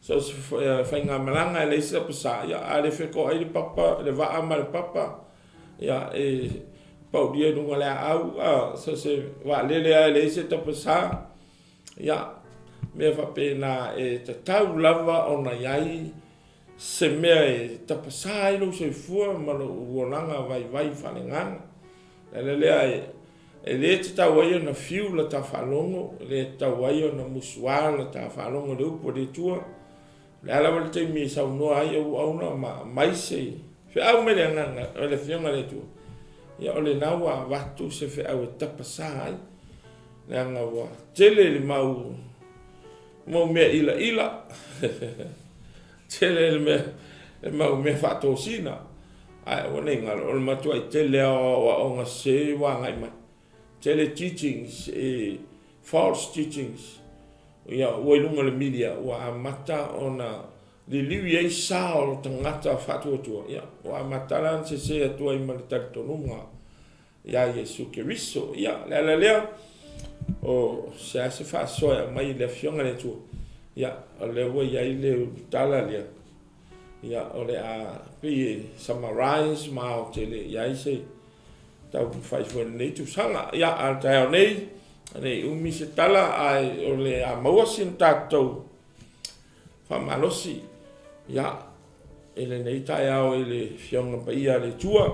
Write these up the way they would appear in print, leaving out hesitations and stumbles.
so whainga malanga le isa pasa ia a le wheko ai le papa le waa ma le papa ia pau dia nunga le au so se wa lele ai le isa TAPASＡ ia me whapena te tau lava o na iai se mea TAPASΑ ai lo se fua ma lo uonanga vai whanenganga lele ai le te tauai na fiu la ta whalongo le tauai na musua la ta whalongo le upo le tua le ala wale te mi sau noa ai au na mai se fe au me le nganga o le fionga le tua ia o le naua watu se fe au TAPASΑ ai le anga wa tele le mau mea ila tele le mau mea whatosina ai wane ngalo o le matua i tele o nga se wa ngai mai tele teachings false teachings ia wailunga le media wa mata ona le liwi ai sao tangata Fatu Tuu ia wa mata lan se atua i malita tonunga ia Yesu Keristo ia le o se fa soia mai le fionga le tu ia le wa ia le tala le ia o le a pe summarize ma o tele ia se tau fai fo nei tu sanga ia al tau nei nei umi se tala ai o le a maua sin tatou FAAMALOSI ia ele nei tai au ele fionga pa ia le tua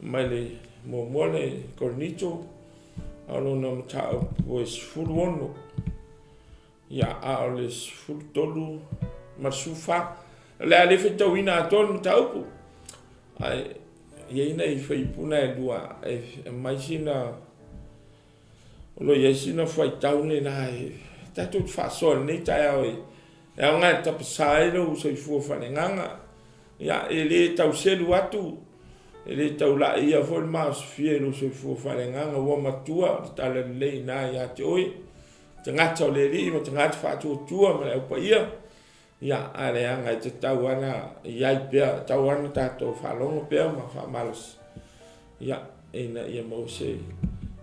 mai le mo le Korinito alo na mtau was FOLAUGA ia a le FULTOLU masufa le ale fe tawina ton taupu ai ye nei foi puna e lua e mai sina lo ye sina foi taune na ta tu fa sol nei ta ai e nga TAPASΑ lo so fu fa nganga ya ele tau selu atu ele tau la ia fo mas fielo so fu fa nganga wo matua ta LELEI na ya te oi te ngata le ri mo te ngata Fatu Tuu ma le pa ia ia ale anga te TAUA na ia pe TAUA na tato whalongo pe ma FAAMALOSI ia ina ia mo se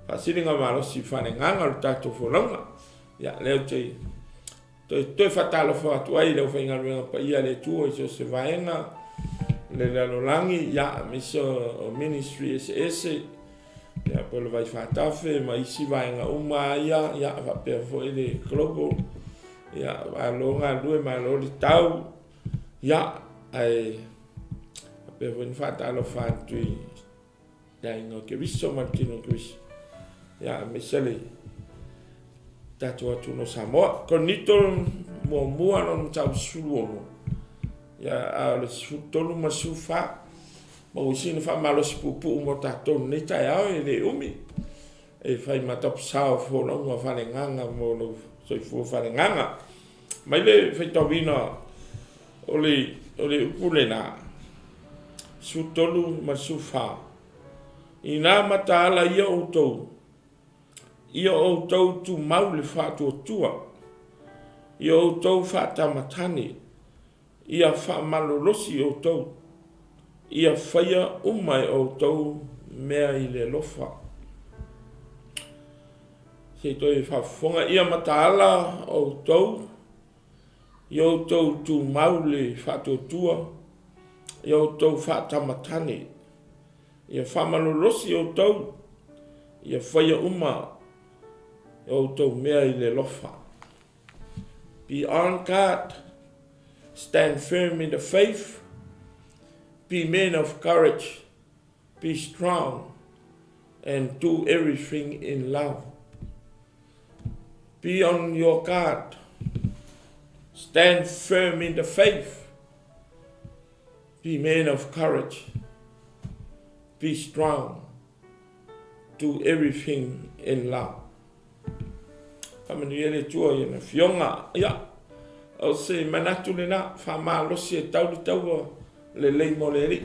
fasiringa malosi whanenganga o tato wholonga ia leo te toi whatalo whatu ai leo whainga ruenga pa ia le tua iso se vaenga le lalolangi ia miso o ministry ese ia polo vai whatafe ma isi vaenga ia whapea fo ele global ia alonga lue ma lori tau ia ai pe ven fata lo fantui dai no ke viso martino kris ia mesele tatu atu no Samoa Korinito mo no tau suluono ia ale sutolu masufa mo usina FAAMALOSI pupu mo tatu nei tai au ele umi e fai TAPASΑ fo no fale nganga mo no so fu fale nganga mai le feitawina ole upulena sutolu masufa ina matala ia outou tu mau le Fatu Tuu ia outou fatamatani ia FAAMALOSI outou ia faia umai outou mea i le lofa se toi fafonga ia matala outou ia outou tu mau le Fatu Tuu ia outou fatamatani ia FAAMALOSI outou ia faia uma outou mea i le lofa. Be on guard, stand firm in the faith, be men of courage, be strong, and do everything in love. Be on your guard, stand firm in the faith, be men of courage, be strong, do everything in love. Kamani ele tua ia na fionga ia o se manatu le na FAAMALOSI e tau LELEI mo le ri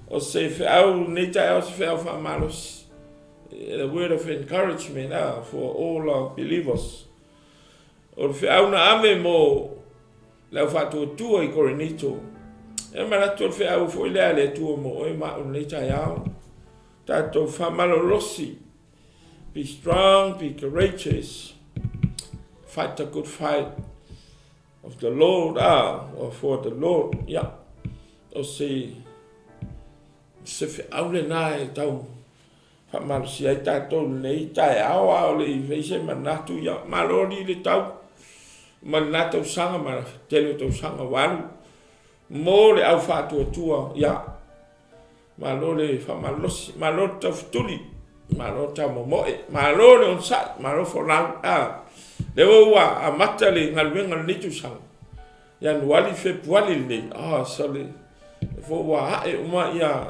o se au nei tai o se au FAAMALOSI a word of encouragement for all our believers o au na ame mo le Fatu Tuu i Korinito e manatu le au fo le tua mo e ma nei tai au tato FAAMALOSI. Be strong, be courageous, fight a good fight, of the Lord, or for the Lord, o se fe aule nai tau FAAMALOSI ai tātou nei tae awa o le i veise manatu malori le tau manatu sanga ma tele tau sanga walu mo le au Fatu Tuu malo le FAAMALOSI malo tau futuli malo tau momoe malo le on sa malo FOLAUGA le ua a mata le ngalwenga le nitu sanga Januari Februari le so le fo wa e uma ia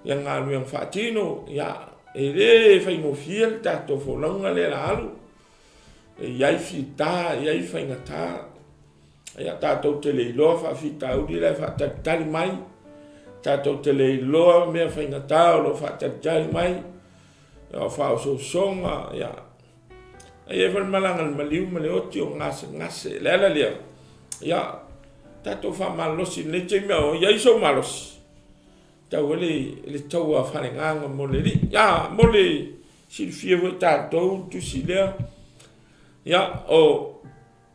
ngalwenga fatino ele fai mo fiel tato FOLAUGA le alu iai fita iai faingata ia tatou te leiloa faafitauli le faatatali mai tatou te leiloa mea faingata o lo faatatali mai o faaosoosoga ia ai e falemalaga le maliu ma le oti o gasegase le ala lea ia tatou FAAMALOSI nei te mea o iai so malosi tau le taua falegaga mo le lii mo le silifia foi tatou tusi lea ia o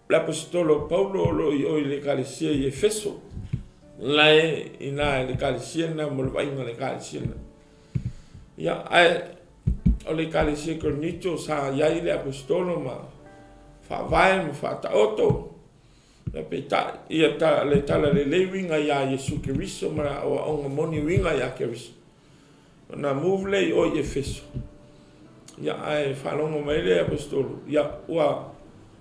l'apostolo Paulo lo o le kalesia i Efeso lai ina le kalesia na mo le vainga le kalesia ia o le kalesia Korinito sa iai le apostolo ma fa vai ma fa taoto la peta ia ta le tala le winga ia Yesu Kristo ma o onga moni winga ia Kristo na move o Efeso ia fa longo mai le apostolo ia wa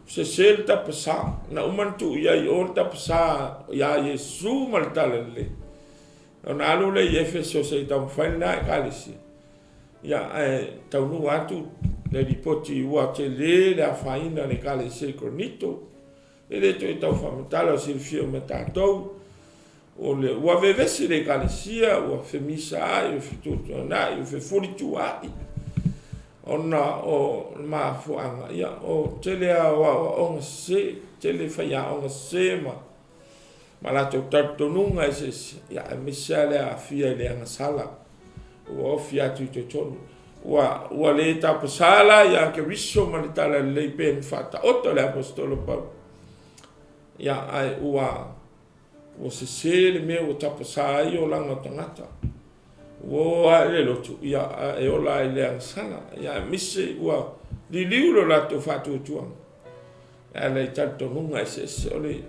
se sel TAPASＡ na umantu ia i or TAPASＡ ia Yesu mal tala le ona alu le Efeso se tau faina kalisi ia tau nu atu le ripoti ua te le faina le kalisi Korinito ele to tau famatala si fio metatou o le ua vevesi le kalisia ua femisa ai fitu na i fe furitu ai ona o mafuanga ia o tele o se tele faya o se ma la totonunga ese ia misale a fia le sala o fia tu tonu wa le TAPASΑ ia ke riso manitala le pen fata otto le apostolo Paulo ia ai o se le me o TAPASΑ io langa tangata o le lotu ia e ola le sala ia mise ua di liulo la to Fatu Tuu ele tanto nunga ese ole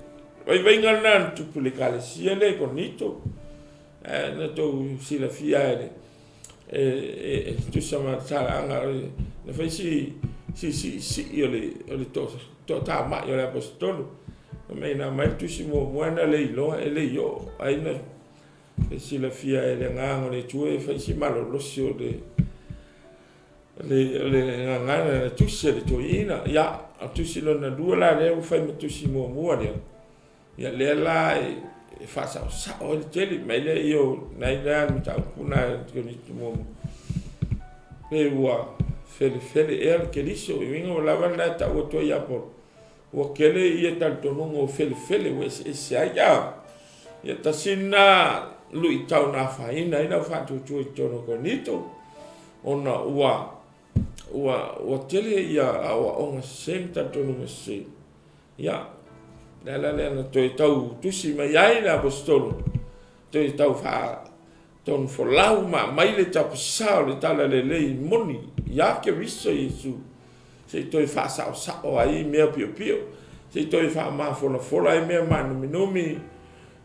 vai ngana tu publicale sia le Korinito na to sila fiare tu sama sala na fai si ole to ta ma yo le apostolo me na mai tu si mo buena le lo ele yo ai na si la fia ele nganga le tue fai si malo lo si o le nganga tu si le toina ia tu si lo na dua la le fai tu si mo le ia le la fa sa o le tele me le io nai na ta kuna que ni mo pe wa fele el que diso e vingo la banda ta o to ia por o kele ia tanto no fele ese ia ta sina lui tau na faina ina Fatu Tuu tono Korinito ona ua tele ia awa onga senta tono mese ia la to tau tusi mai ai la apostolo to tau fa ton FOLAUGA mai le TAPASΑ le tala LELEI moni ia ke riso Yesu se to fa sa o ai mea pio se to fa ma fola ai mea manomi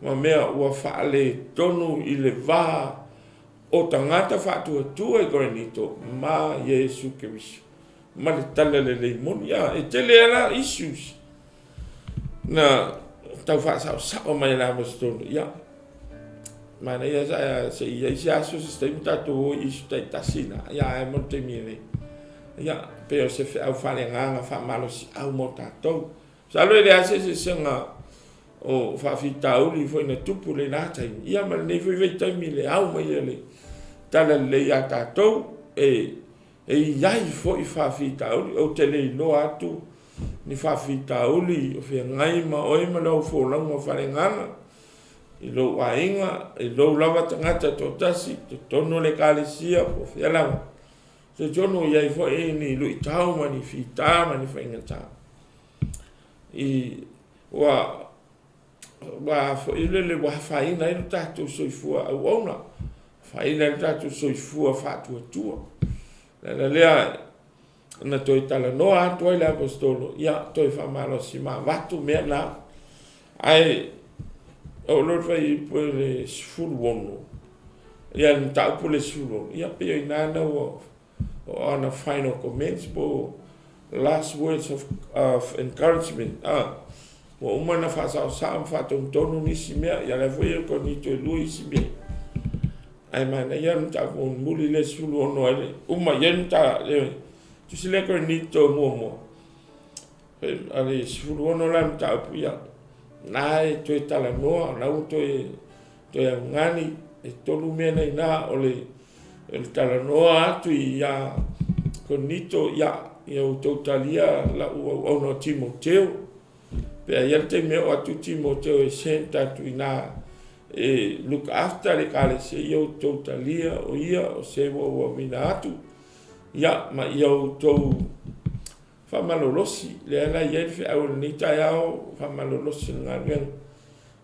ma mea ua faale tonu i le va o tangata Fatu Tuu e Korinito ma Yesu Kristo ma le tala LELEI moni ia e tele ala issues na tau fa sa o mai la apostolo ia mana ia se ia aso se tatu isu tasina ia e monte mine ia pe se au FAALEAGAGA FAAMALOSI au mo tatou sa lo le ase se senga o faafitauli foi na tupu le natai ia ma nei foi veitaimi le au mai le tala le ia tatou iai foi faafitauli o te leilo atu ni faafitauli o fia ngai ma oi ma lau FOLAUGA FAALEAGAGA i lo wainga i lo lava tangata to tasi to tono le kalesia o fia lava se jono iai foi ni lui tau ma ni fita ma ni faingata i wa fo ile wa faina ile tatu soifua au ona faina ile tatu soifua Fatu Tuu la lea na toi tala no atu ile apostolo ya toi FAAMALOSI ma watu me na ai o lo fai pole full wono ya nta pole sulo ya pe ina na o on a final comments po last words of encouragement wa umana fa sa Fatu Tuu ni simia ya la foi Korinito lui simia ai mana ya nta con muli le sulo no ale yenta tu se le Korinito mo ale sulo no la nta puya nai toi tala noa na toi ngani tolu mena ina ole tala noa atu ya Korinito ya totalia la ono Timoteo pe ayer me o atu Timoteo senta tu ina look after le kale se totalia o ia o se wo mina atu ya ma to FAAMALOSI le ala ye fe au ni tayao FAAMALOSI ngalwen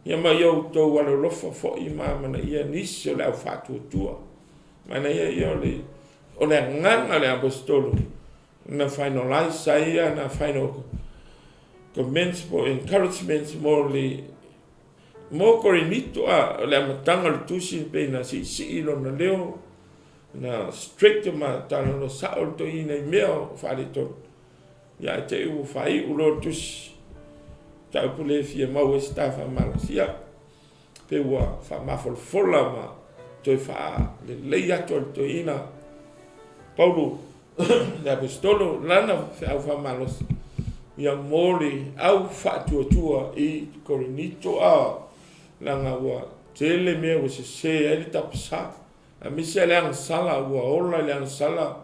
ya ma to wala lofa fo imama na ia ni se la Fatu Tuu mana ia le ole nganga le apostolo na finalize saya na final comments for encouragement mo Korinito le matanga le tusin pe na si ilo na leo na strict ma tano no saul to ina meo fale to ya te u fai u lo tus ta pule fie ma o staff FAAMALOSI ya pe wa fa ma fola ma to fa LELEI to ina Paulo le apostolo lana fa FAAMALOSI ya mori au Fatu Tuu I Korinito langa wa tele me o se ele TAPASＡ a misi le ang sala wa ola le ang sala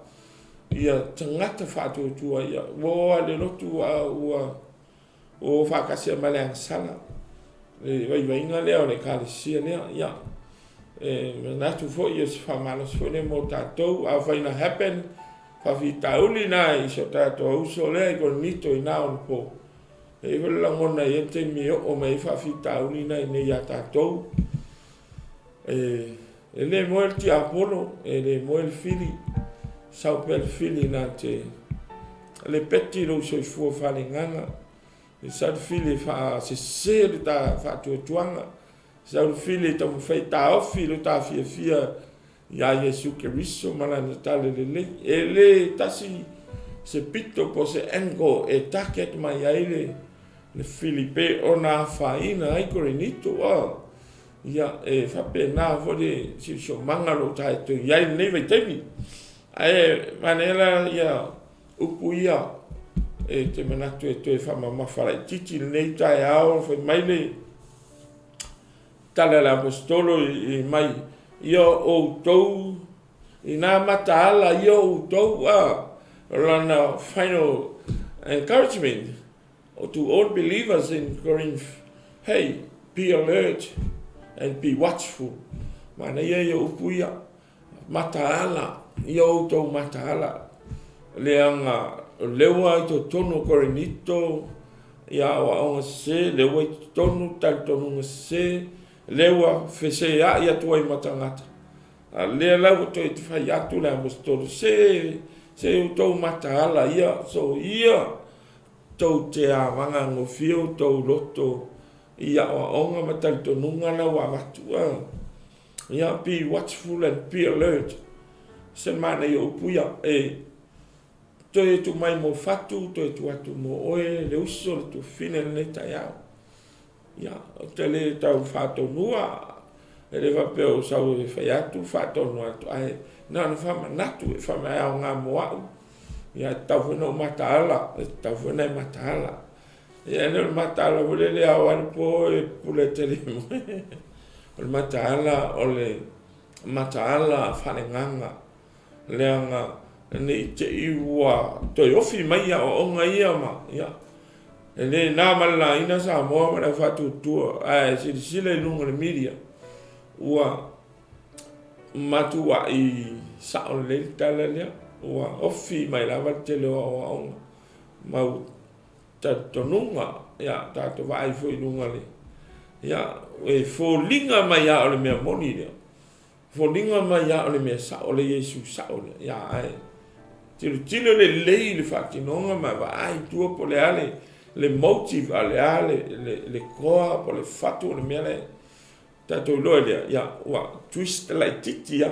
ia tangata Fatu Tuu ia wo le lotu o fa kasi ma le ang sala le vai inga le o le kalisia le ia na tu fo ia FAAMALOSI fo le mo tatou a fa ina happen fa vitauli na I so tatou so le Korinito ina on po e vela ngona ia te mi o mai fa vitauli na ne ia tatou ele mo el ti Apolo ele mo el fili sau pel fili na te le peti lo so fu fa le nganga e sa fili fa se ta Fatu Tuanga sa fili ta fa ta o fili ta fia ya Yesu Kristo mana tale LELEI ele tasi se pito po se engo e taket mai ele le Filipe ona faina ai Korinito ya fa pena vole si so mangalo tai to ya ne vai temi ai manela ya upuia te manatu to fa mama fala titi nei tai ao fa mai le tale la apostolo I mai yo o to ina matala yo to run final encouragement to all believers in Corinth. Hey, be alert and be watchful. Mana yo puya matala yo to matala leanga lewa to tono Korinito ya wa on se lewa tono tal tono se lewa fese ya tuai matangata le la to it fa ya tu la apostolo se to matala ia so ia to te avanga ngo fio to loto ia onga matal to nunga na wa matua ia be watchful and be alert se mana yo puya to mai mo fatu to atu mo oe le uso to fine le tayao ya tele tau Fatu nua ele va pe o sau e fa tu Fatu nua to ai na fa manatu fa mai nga moa ya tau no matala tau no matala ya no matala vole le awan po e pule tele o matala ole matala fa nganga leanga ni te iwa to yofi mai ya o nga ia ma ya ele na mala ina sa mo ma Fatu Tuu si le lungo le media wa matua I sa o le tala le wa ofi mai la va tele o ma ta tonunga ia tātou vai foi lunga le ia e fōlinga mai ia o le mea moni le fōlinga mai ia o le mea sa o le Yesu sa o le ia ai tilo le lei le whakinonga mai wa ai tua po le ale le motive ale le koa po le fatu o le mea le tātou loa le ia ua twist lai titi ia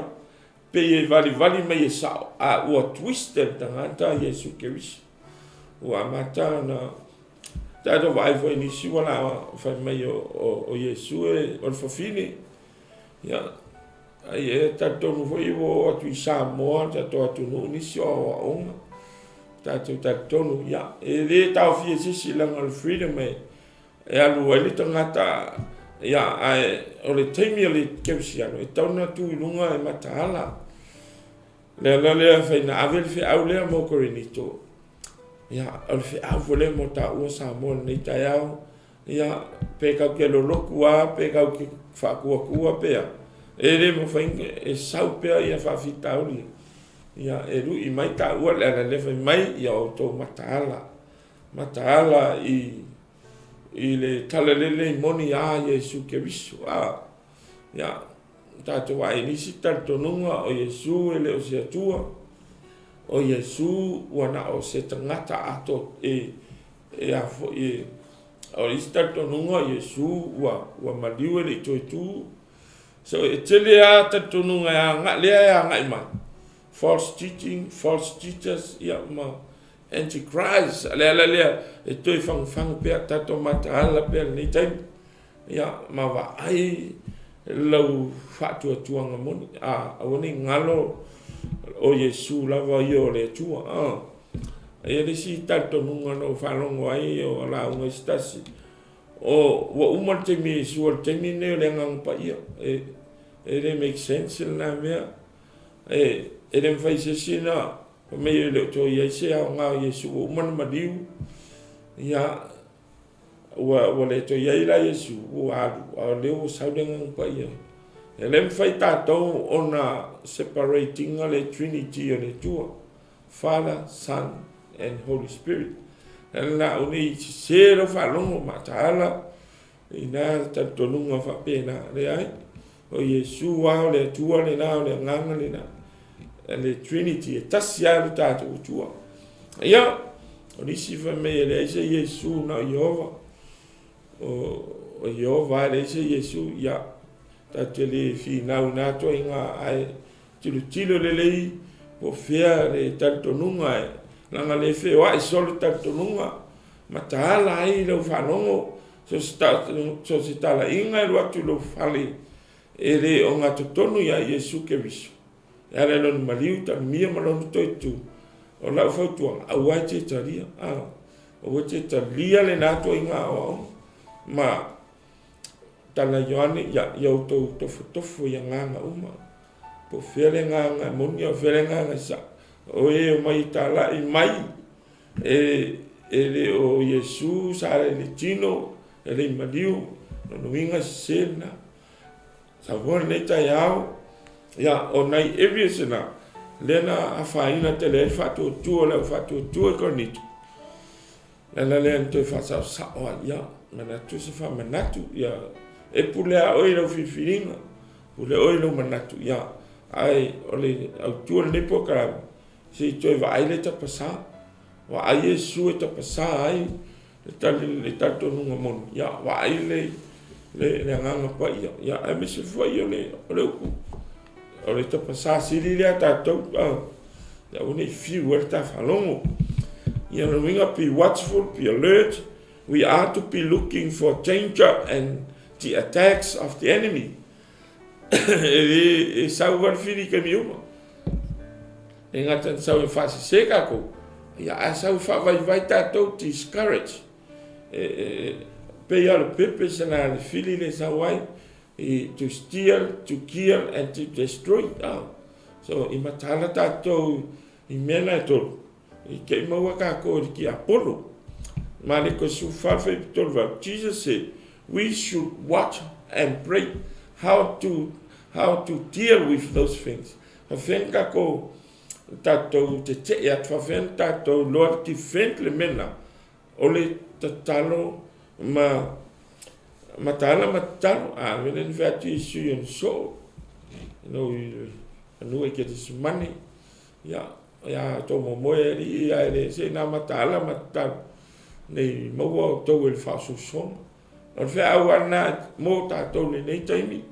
pe e vali mai e sao a ua twisted tangata Yesu Keriso ua mata na tātou vai foi nisi wala fai mai o Yesu e o le fafini ia ai e tātou nu foi o atu i Samoa tātou atu nu nisi o onga tātou nu ia e le tau fie sisi langa le freedom e alu ele tangata ia ai o le taimi o le kewsiano e tauna tu i lunga e mataala le fai na ave le au le mo Korinito ia o le fai le mo TAUA Samoa nei tai au ia pe kau ke lo lokua pe kau ke whakua pea e le mo fai e sau pea ia whawhitauri ia e ru i mai TAUA le fai mai ia o tō mataala i le talalele moni a Yesu Keriso ia tātou ai nisi tātonunga o Yesu e le o se atua o Yesu wana o se tangata ato e afo e o isi tātonunga o Yesu wa maliu e le toitu so e tele a tātonunga lea ngai mai false teaching false teachers ia ma Antichrist lea e toi fang pea tātou mataala pea nei taimi ia ma wa ai lau Fatu Tuu moni awani ngalo o Yesu lava i o le tua e le si tātonunga no whalongo ai o la unga stasi o wa umar te mi Yesu o te mi neo le ngang pa ia e le make sense na mea e le mwhai se sina me i le to i se a ngā Yesu o umar madiu ia wa le to i la Yesu o alu leo saudengang pa ia e le mwhai tātou ona separating le Trinity o le tua Father, Son and Holy Spirit e la uni se ro whalongo mataala i nā tātonunga whapena le ai o Yesu wao le tua le nā o le nganga le nā le Trinity e tasi alu tātou tua ia o nisi whamei le eise Yesu na Yehova o Yehova le eise Yesu ia tātou le whinau nātua i ngā ai tilo LELEI po whea le tātonunga e langa le whea i solo tātonunga ma tāla ai lau whanongo so si tāla inga i ruatu lau whale e le o ngā totonu ia Yesu Keriso e ale lonu maliu ta mia malonu toitu o lau whautua au ai te taria o te taria le nātua i ngā o ma tala Ioane ia iau tau tofu ia nganga uma po where nganga moni o where nganga sa o e o mai tala i mai e le o Yesu sa le tino e le maliu no inga sena sa vore nei tai au ia o nei eviesena lena a whaina te le Fatu Tuu le Fatu Tuu e Korinito lena le antoi whasau saoa ia manatu se whamanatu ia e pulea oi lau whiwhiringa pule oi lau manatu ia ai o le au tua le nepo karama se toi wa ai le TAPASÀ wa ai Yesu e TAPASΑ ai le tātonunga moni ia wa ai le nganga pa ia e me se fwai o le uku o le TAPASΑ siri lea tātou ia une fiu e ta whalongo ia no winga be watchful, be alert. We are to be looking for danger and the attacks of the enemy. E sau warfiri ke miuma. E ngata sau e whasi seka ko. Ia a sau whawai tātou discourage. Pe alo pepe sana le fili le sau ai. To steal, to kill and to destroy. So i matala tātou i mena e tolu. I ke maua kako ki Apollo. Mane ko su whawhai tolu. Jesus said, we should watch and pray how to deal with those things. Whawhenka ko tātou te te ea, whawhen tātou loa ki whenk le mena, o le tatalo, matala matalo velen fatu isu yon so no no e ke mani ya to mo moeri ya ele se na matala matalo nei mo to el fa so son o fe awana mo ta to nei taimi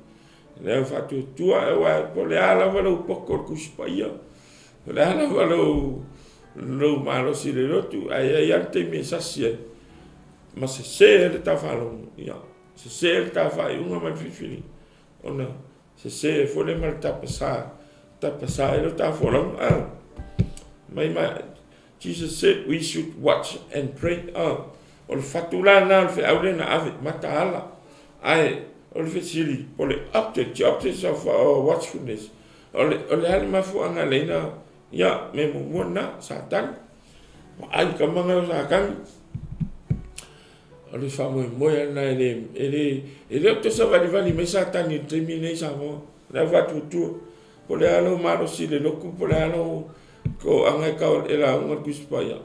le Fatu Tuu e wa po le ala va lo poko kuspaia le ala va lo malosi le lotu ai ante me sasia ma se le ta falo se le ta fa una mal fifili ona se fo le mal tapasā e lo ta folo mai Jesus said we should watch and pray o le fatula na fe au le na ave mataala ai o le fesili o le object of watchfulness o le hali mafu anga leina ya me mo na satan ai kamanga sa kan o le famo mo ya na ele to sa vali me satan ni termine sa mo la Fatu Tuu po le alo malosi le loku po le alo ko anga ka e la unga kuspaya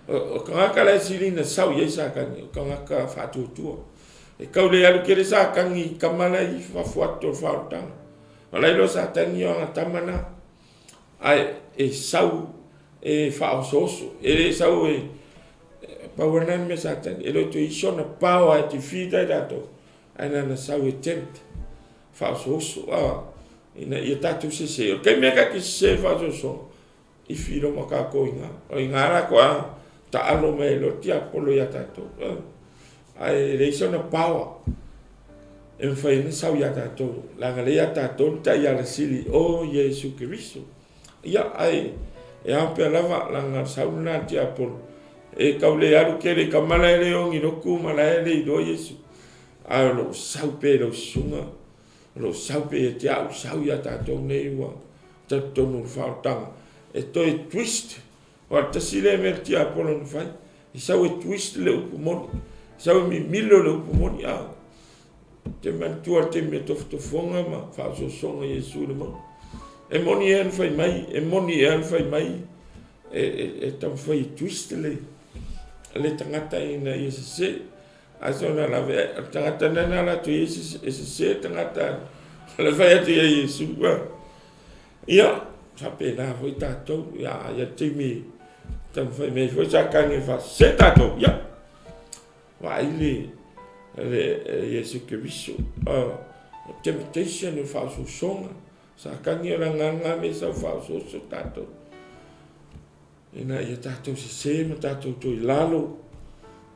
o kanga la sili na sau ye sa kan kanga ka Fatu Tuu e kau le alu kere sa kangi kamala i fafuato fautang malai lo sa tangi o tamana ai e sau e fausoso e sau e pawanan me sa tangi e lo to isona pawa ti fida dato ana na sau e tent fausoso ina ia tatu se o ke meka ki se fausoso i filo maka ko inga o ingara ko ta alo me lo ti apolo ya tato ai reisona power e fai ni sau ya tato la ngale ya tato ta ya la sili o Yesu Kristo ya ai e ampe lava la ngar sau na ti apolo e kaule alu kere kamala ele o ngino ku mala ele do Yesu a lo sau pe lo sunga lo sau pe ti au sau ya tato nei wa tato no faltang e to e twist o ta sile merti apolo no fai e sau e twist le upumoni sau mi milo le upumoni te mantua te me tofonga ma fa so songa Yesu le mo e moni en fai mai e moni en fai mai e tam fai twist le tangata ina Yesu azona la tangata nana la tu Yesu se tangata le fai atu Yesu ia sape na foi tato ya te mi tam fai me foi sa kange fa se tato ya wa ile Yesu Kristo temptation fa so songa sa kange la nganga me sa fa so tato ina ia tato se ma tato to lalo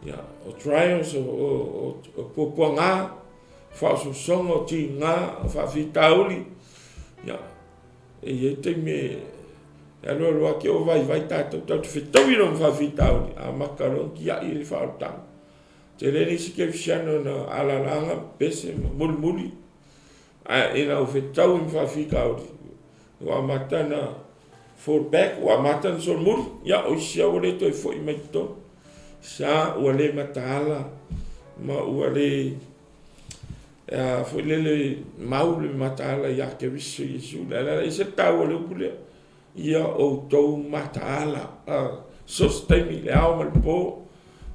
ya o trials o poponga fa so songa o ti nga fa vitauli ya e ia te me alo ke o vai tato to fitoi no fa vitauli a makaron ki ia il fa tang te le si ke fiano na ala langa pese mulmuli a ina o fitau in fa vitauli wa matana for back wa matan so mul ya o sia o le to foi mai to sa o le matala ma o le foi le maule matala ya ke visu Yesu la ise tau le pule ia o to matala sostemi le au mal po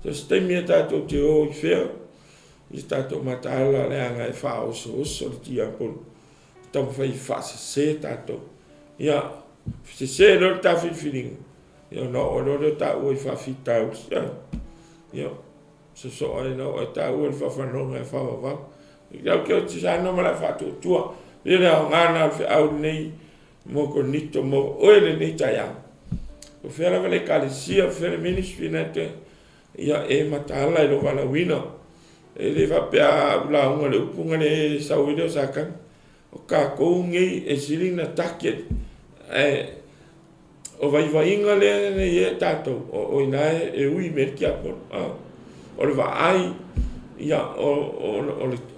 sostemi ta to te o fer sta to matala le anga e fa o so ti apol tam fai fa se ta to ia se lo ta feeling io no lo ta o fa fita io so ai no ta o fa no fa va io che ci hanno me la Fatu Tuu io no ngana fa au nei mo Korinito mo o ele nei taya o fa la vale calicia fa le ministri nete ia e matala lo vala wino e le va per la un le punga le sa video sa kan o ka ko ngi e silina taket o vai inga le e tato o ina e ui merki apo o le vai ia o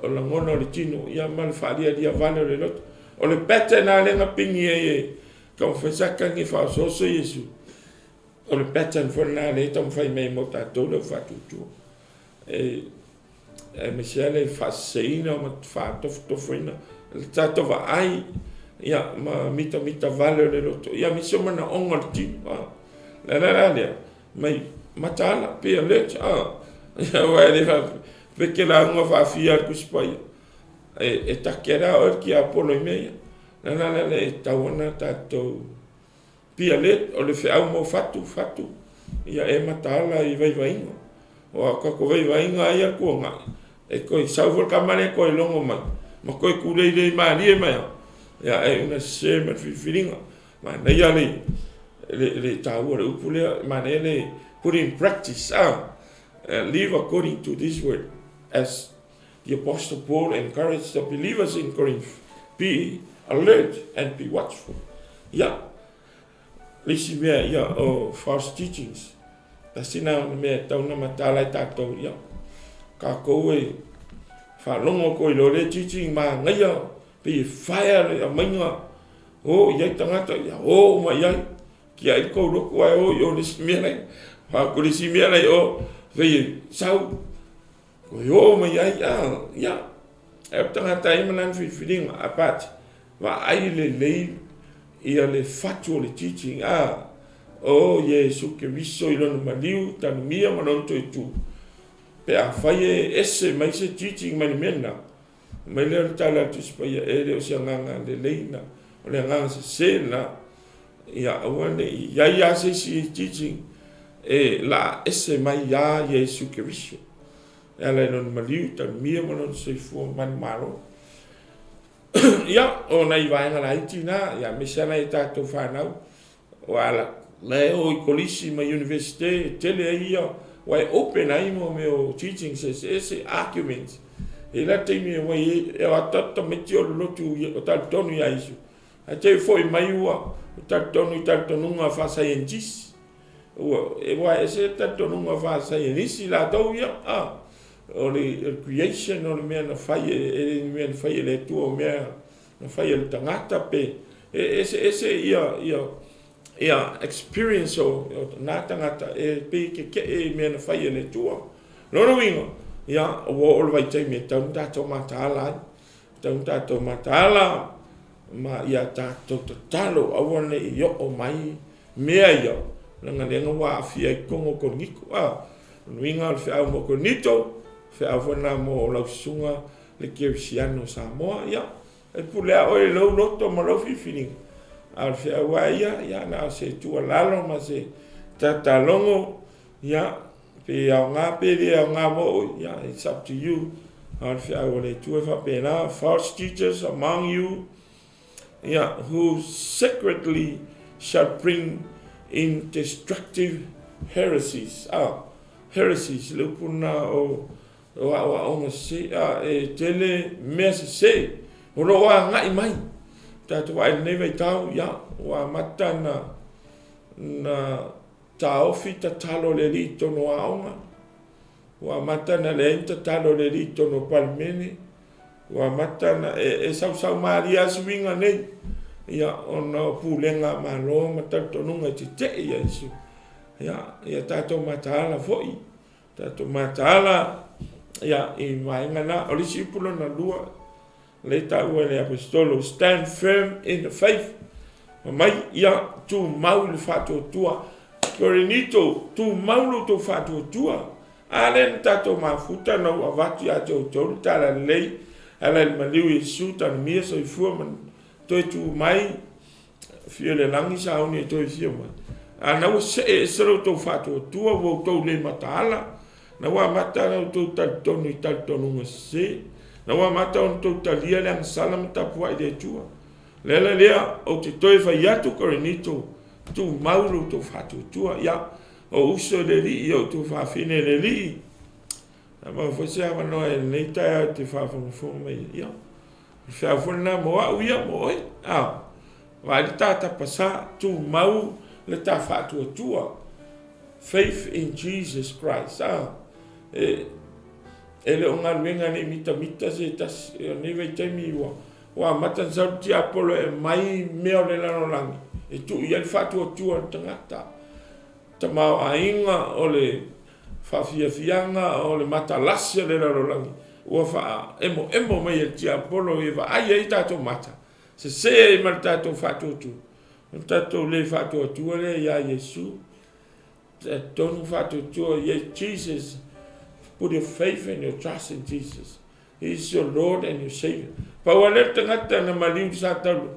la ngona o le tino ia mal faria dia vale le lot o le pete na le ngapingi e confessa ka ngi fa so Yesu o le pete fo na le tom fai mai mo tato le Fatu Tuu e me siale fa seina ma fa to fina tato va ai ia ma mita vale le loto ia mi soma na ongol ti la mai matala pe le Ia wa le fa pekela ngo fa fia ku spai. E takera o ki apolo me. Na le tawana tato pia le o le fea mo fatu. Ia e matala I vai. O ka ko vai ia ko nga. E ko sa for kamane ko longo mai. Ma ko ku le mai mai. Ia e una sema filinga. Ma na ia le TAUA le upule ma le put in practice live according to this word as the Apostle Paul encouraged the believers in Corinth. Be alert and be watchful. Yeah. Listen me false teachings. Tasina me tauna matala tato ya. Ka koe fa longo ko lo le teaching ma ngaya be fire ya mainga. O ya tangata ya o ma ya ki ai ko lo ko o yo le simela. Fa ko le simela o ve sau ko yo ma ya e tangata I manan feeling apat. Wa ai LELEI ia le fatu le teaching o Yesu ke viso I lona maliu tanu mia manon to tu pe a faye esse mai se teaching mai mena mai le tala tu spa ia ele o se nganga LELEI na o le nganga se na ia awane ia se si teaching la esse mai ia Yesu ke viso ele lona maliu tanu mia manon se fu man maro ia o nei vai ngala itina ia mesana ita to fanau wala le o kolisi ma university tele ia wai open ai mo meu teaching se argument ela te mi wai e atata metio lo tu o tal tonu ia isu a te foi mai ua o tal tonu nga fa scientist o e wai se tal tonu nga fa scientist la do ia o le creation o le mea na fai e mea na fai le tua o mea na fai le tangata pe ese ia experience o na tangata e pe ke e mea na fai le tua lono wingo ia o le vai tai me tau tato matala ma ia tato talo awane I o mai mea ia langa lenga wa afia I kongo Korinito winga le fea mo Korinito fe avona mo la sunga le kirsiano Samoa ia e pulea o lo loto mo lo fifini al fe ia na se tu lalo ma se tatalongo ia pe nga pe nga mo ia it's up to you al fe le tu fa pena false teachers among you ia who secretly shall bring in destructive heresies le puna o se e tele mese se o lo wa ngai mai tatu wa neve tau ya wa matana na tau fita talo le lito no aonga wa matana le enta talo le lito no palmene wa matana e sau maria swinga nei ya ona pulenga malo matato nunga te ya isu ya tato matala foi tato matala ia I maingana o lisi pulo na lua le TAUA le apostolo stand firm in the faith mai ia tu mau le Fatu Tuu Korinito tu mau tu Fatu Tuu alen tato mafuta no avati a tolu tala lei ala le maliu Yesu tan mia so fu man to tu mai fiele langi sa oni to fiema ana o se to Fatu Tuu wo to le matala na wa mata na to tal tonu se na wa mata on to talia le salam tapua I de tua le o te toi fa ya tu Korinito tu maulu to Fatu Tuu ya o uso de li o tu fa fine le li ma fo se ama no e nei ta te fa fo me ya fa fo na mo a uia mo wa ta TAPASΑ tu mau le ta Fatu Tuu faith in Jesus Christ ele o ngalwenga ni mita se tas ni ve temi wa matan sa ti apolo e mai meo le lano langi e tu ia le Fatu Tuu tangata tamau ainga o le fafianga o le matalasi le lano langi ua fa emo mai e ti apolo e va ai e tato mata se ma tato Fatu Tuu tato le Fatu Tuu le ia Yesu tonu Fatu Tuu ye Jesus Put your faith and your trust in Jesus. He is your Lord and your Savior. Pawale tangata na maliu sa talu.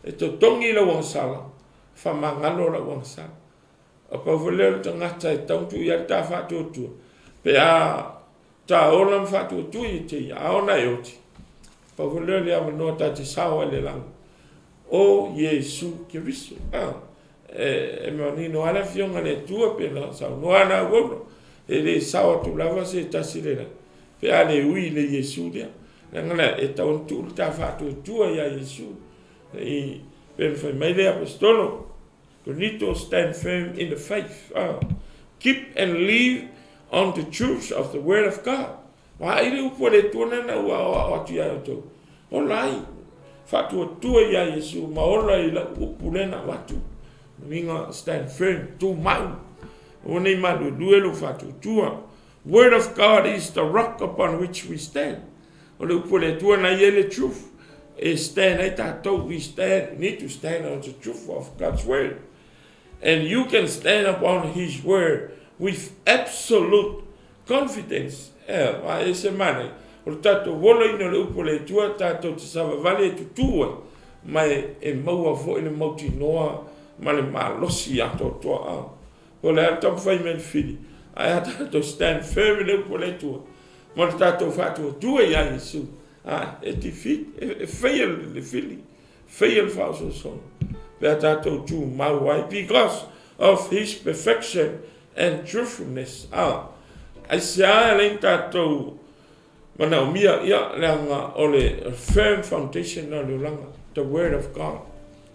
Ito tongi la wang sala. Famangalo la wang sala. Pawale tangata itong tu yata Fatu Tuu. Pe a ta olam Fatu Tuu iti a ona yoti. Pawale le amano ta te sawa le lang. O Yesu Kiristo. E manino ala fionga le tua pela sa no ana wono. Ele sawa tu lava se tasirela. Pe ale ui le Yesu dia. Ngala e taun tu ta Fatu Tuu ya Yesu. E ben foi mai le apostolo. Korinito, stand firm in the faith. Keep and live on the truths of the word of God. Wa ile upole tuna na wa tu ya to. Olai. Fatu Tuu ya Yesu ma ola ila upule na watu. Minga stand firm to mau. One madu duelo Fatu Tuu. Word of God is the rock upon which we stand. Ole upole tuna na yele truth. Stand we need to stand on the truth of God's word. And you can stand upon his word with absolute confidence. Ese mane, o tato wolo ino le upole tua, tato te sava vale tu tua, mai e maua fo ina mauti noa, mane malosi ato toa. Ole ato fai men fili, ai tato stand firm in le upole tua, mo tato Fatu Tuu ya Yesu. E defeat, fail le fili, fail falso son. Fatu Tuu mawai, because of his perfection and truthfulness. I say, I tato mana mia ya langa ole a firm foundation na langa, the word of God.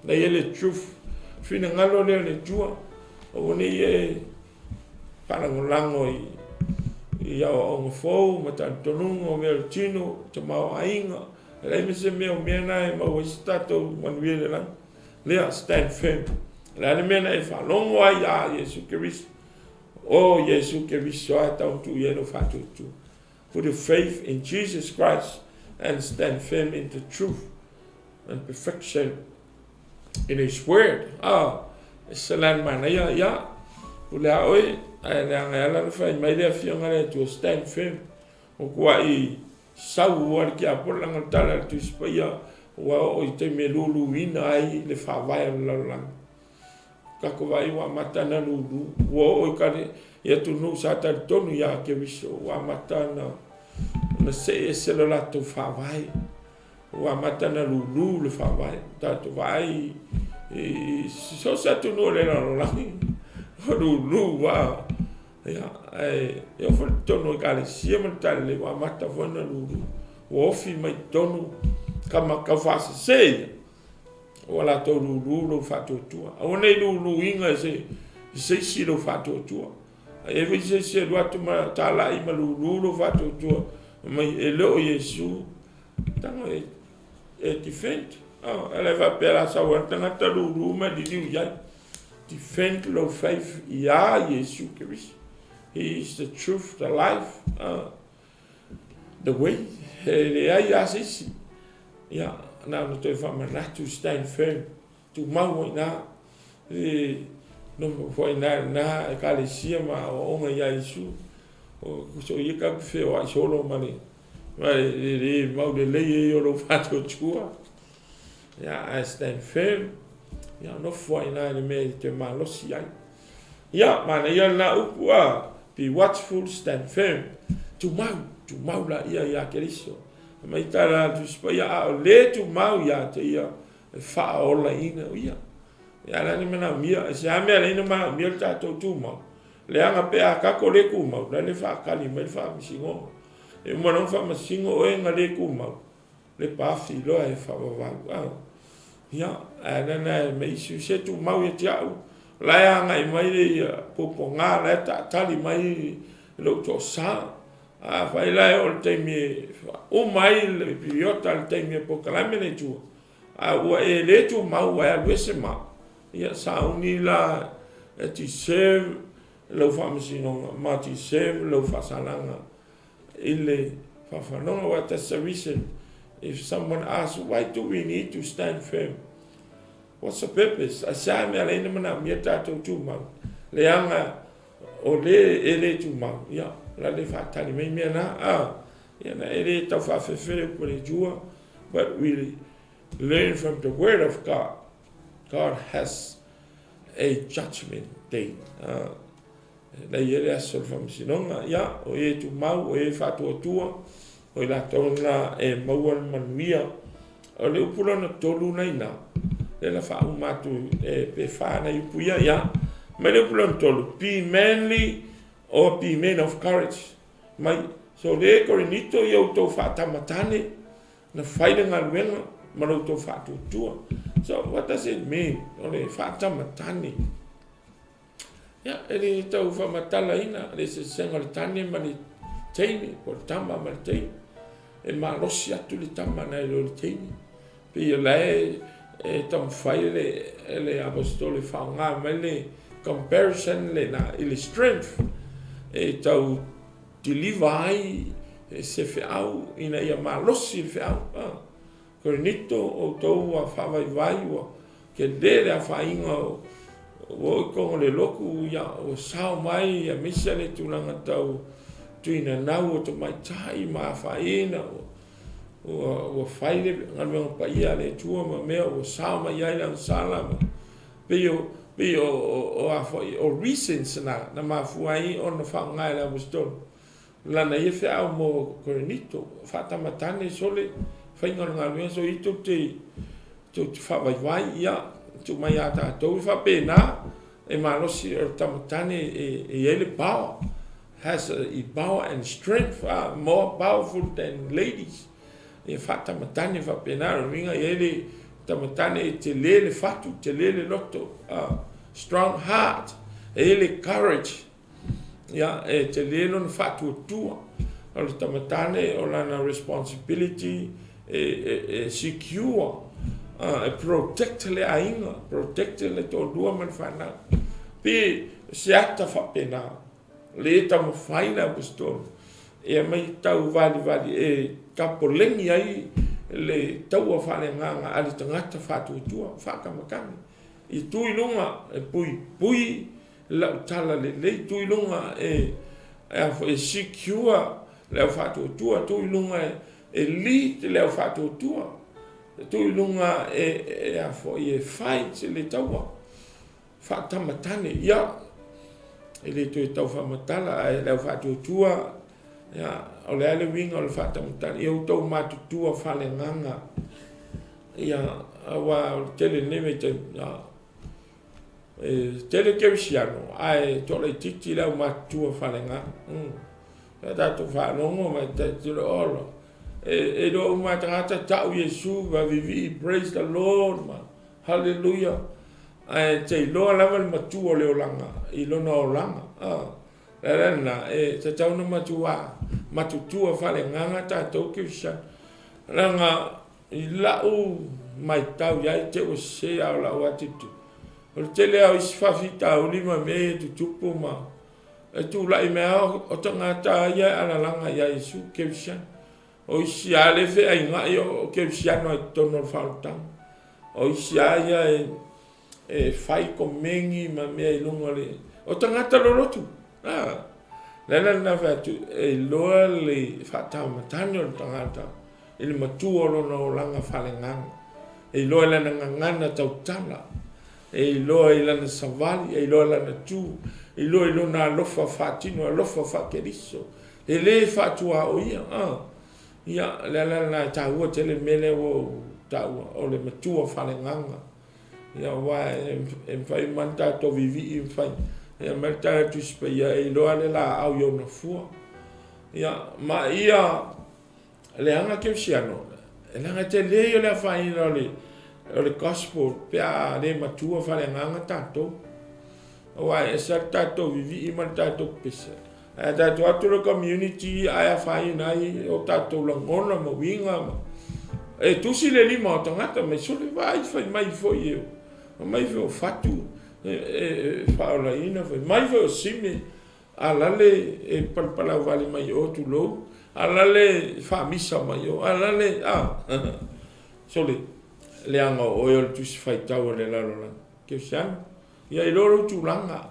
Na yele truth. Fina ngalo le tua. O ne ye parangolango ia o fo mata tonungo me tino te mau ainga le me se me o mena e mau stato manuele la le stand firm la le mena e fa longo ai a Yesu Christ o Yesu Christ so ata tu yelo Fatu Tuu. Put your faith in Jesus Christ and stand firm in the truth and perfection in his word. Salan mana ya ula oi ai ala fai mai le fionga le to stand firm o kwa I sau war ki apol lang tala tu spaya wa o te melulu ina ai le fa vai la lang ka ko vai wa matana lulu wo o ka ya tu no sa ta tonu ya ke viso wa matana na se lo la tu fa vai wa matana lulu le fa vai ta tu vai so sa tu no le la lang lulu wa ya eu fui tono kale sia mentale wa mata fona lulu wo fi mai tono kama ka fase sei wala to lulu Fatu Tuu one lulu inga se si lo Fatu Tuu e vi se lo atuma tala I ma lulu Fatu Tuu mai elo Yesu tanga e defend ela va pela sa wa tanga ta lulu ma di ya defend lo faith ya Yesu Christ. He is the truth, the life, the way. Yeah, now to famana to stand firm, to mau na, no foi na kalesia ma o nga Yesu. O so yeka fe wa solo mali. Vai mau de lei yo lo Fatu Tuu. Yeah, I stand firm. Yeah, no foi na me te malosi ai. Yeah, mana ya na upua. Be watchful, stand firm. Tu mau la ia Keriso. Mai tala tu spaya le tu mau ya te ia fa ola ina ia. Ya la ni mena mia, sa me la ina ma mia ta tu mau. Le anga pe a ka ko le ku mau, le fa kali me fa misingo. E mo non fa misingo o nga le ku mau. Le pa fi lo e fa va. Ya, ana me su se tu mau ya tiau. Lai ngai mai le popo nga la ta tali mai lo to sa fai lai o te mi o mai le piota le te mi po kala me tu wa e le tu ma wa le se ma ya sa uni la ti se lo fa msino ma ti se lo fa salanga ile fa fa no what that's the reason if someone asks why do we need to stand firm. What's the purpose? Asa me ala mana mi tato tu mau. Leanga o le ele tu mau. Ya. la le whaatani mai mea na, ia na ere tau whawhewhere upare jua, but we learn from the Word of God. God has a judgment day. Na ere asol whamsinonga, ia, o e tu mau, o e Fatu Tuu, o la tona e mauan manuia, o le upula na tolu nei na, le la wha umatu e pe whana i puia, ia, me le upula na tolu, be manly or be men of courage. Mai, so le Korinito i au tau whaatamatane, na whaile ngā luenga, marau tau Fatu Tuu. So what does it mean? O le whaatamatane. Ia, ele tau whamatala ina, le se senga le tane ma le teini, o le tama ma le teini. E malosi atu le tama na ilo le teini. Pe ia lae, e tam whaile, ele apostole whaonga, ma le comparison le na, ili strength, e tau deliver ai, se whiau, ina ia malosi le whiau. Korinito o tau a whawaiwai wa, ke lere a whainga o kongo le loku ia o sao mai ia misa le tūlanga tau tuina nau o to mai tai ma whaina o whaile ngalwenga pa ia le tua ma mea o sao mai ia ilang salama peo o reasons na mafuai o na whaongai la mustol lana ia whiau mo Korinito whatamatane sole whainga ngalwenga so ito te whawaiwai ia tu mai ata to fa pena e malosi o tamatane e ele power has a power and strength more powerful than ladies e fa tamatane fa pena ringa ele tamatane te lele fatu te lele loto strong heart ele courage ya e te lele on Fatu Tuu o tamatane o la responsibility secure protect le ainga, protect le to dua man fana. Pe siata fa pena. Le tam faina busto. E mai tau vali e kapolengi ai le taua whanenganga ali tangata Fatu Tuu, whakamakami. I tuilunga e pui la utala le tuilunga e secure le Fatu Tuu, tuilunga e lead le Fatu Tuu. Tu lunga a fo e fight le taua fa tamatane ia ele tu tau fa matala e le Fatu Tuu ia o le ale winga o le fa tamatane e o tau matu tua fa le nganga ia wa tele neve te tele kevisiano ai to le titi le matu fa le nganga da tu fa longo ma te lo olo e do matata tau Yesu va vivi praise the Lord ma hallelujah ai te lo lava matu o le olanga I lo no olanga na te tau no matu tua fale nganga ta to kisha langa I lau mai tau ya te o se au la watitu o te le au isfafita o lima me tu tupu ma e tu la I mea o tangata ya ala langa ya Yesu kisha o isia le fe ai nga o ke sia no tono falta o isia ia e fai comengi ma me lunga le o tangata lo lotu lena na fatu e lo le fata matano tangata il matuo lo no langa falengang e lo la ngana tau tala e lo la savali e lo la tu e lo na lofa fatino lofa fakeriso e le fatua o ia ia la taua tele mele o taua o le matua whalenganga ia wa fai manta to vivi fai ia manta tu spia e loa le la au yo na fua ia ma ia le anga ke siano e langa te le yo le fai no le gospel pia le matua whalenganga tato wa e sa tato vivi manta to pisa da to atu community ai fai nai o tato langona mo winga e tu si le lima o tangata me so le vai fai mai fo io mai fo fatu faula ina fai mai fo simi ala le e palpala vale mai o tu lo ala le fa misa mai o ala le so le anga o tu si fai tau le la ke sian ia I loro tu langa